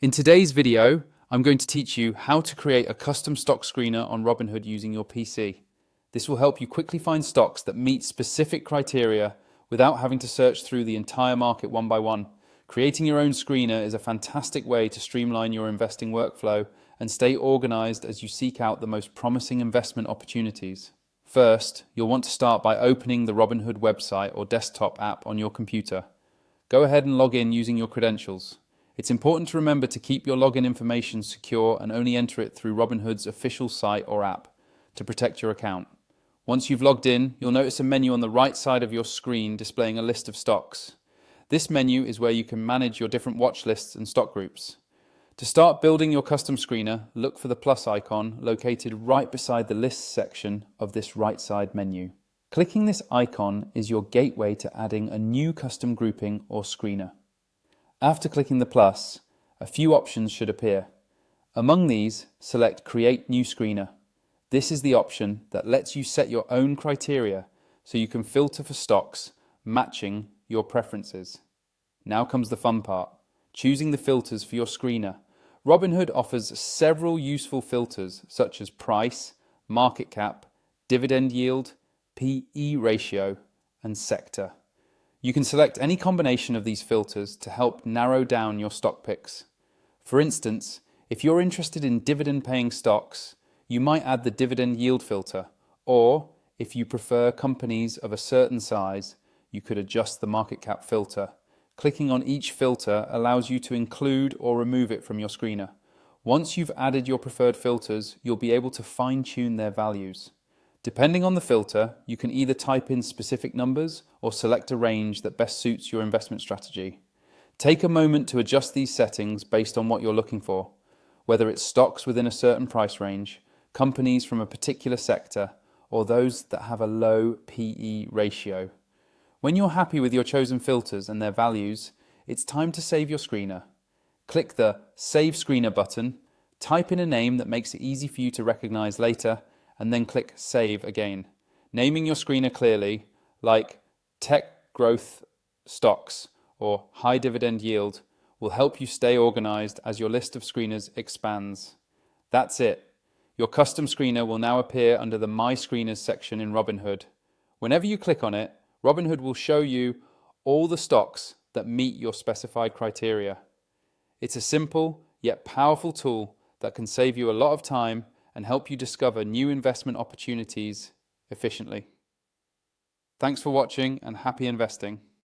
In today's video, I'm going to teach you how to create a custom stock screener on Robinhood using your PC. This will help you quickly find stocks that meet specific criteria without having to search through the entire market one by one. Creating your own screener is a fantastic way to streamline your investing workflow and stay organized as you seek out the most promising investment opportunities. First, you'll want to start by opening the Robinhood website or desktop app on your computer. Go ahead and log in using your credentials. It's important to remember to keep your login information secure and only enter it through Robinhood's official site or app to protect your account. Once you've logged in, you'll notice a menu on the right side of your screen displaying a list of stocks. This menu is where you can manage your different watch lists and stock groups. To start building your custom screener, look for the plus icon located right beside the Lists section of this right side menu. Clicking this icon is your gateway to adding a new custom grouping or screener. After clicking the plus, a few options should appear. Among these, select Create New Screener. This is the option that lets you set your own criteria so you can filter for stocks matching your preferences. Now comes the fun part, choosing the filters for your screener. Robinhood offers several useful filters such as price, market cap, dividend yield, PE ratio, and sector. You can select any combination of these filters to help narrow down your stock picks. For instance, if you're interested in dividend-paying stocks, you might add the dividend yield filter, or if you prefer companies of a certain size, you could adjust the market cap filter. Clicking on each filter allows you to include or remove it from your screener. Once you've added your preferred filters, you'll be able to fine-tune their values. Depending on the filter, you can either type in specific numbers or select a range that best suits your investment strategy. Take a moment to adjust these settings based on what you're looking for, whether it's stocks within a certain price range, companies from a particular sector, or those that have a low PE ratio. When you're happy with your chosen filters and their values, it's time to save your screener. Click the Save Screener button, type in a name that makes it easy for you to recognize later, and then click Save again. Naming your screener clearly, like Tech Growth Stocks or High Dividend Yield, will help you stay organized as your list of screeners expands. That's it. Your custom screener will now appear under the My Screeners section in Robinhood. Whenever you click on it, Robinhood will show you all the stocks that meet your specified criteria. It's a simple yet powerful tool that can save you a lot of time and help you discover new investment opportunities efficiently. Thanks for watching and happy investing.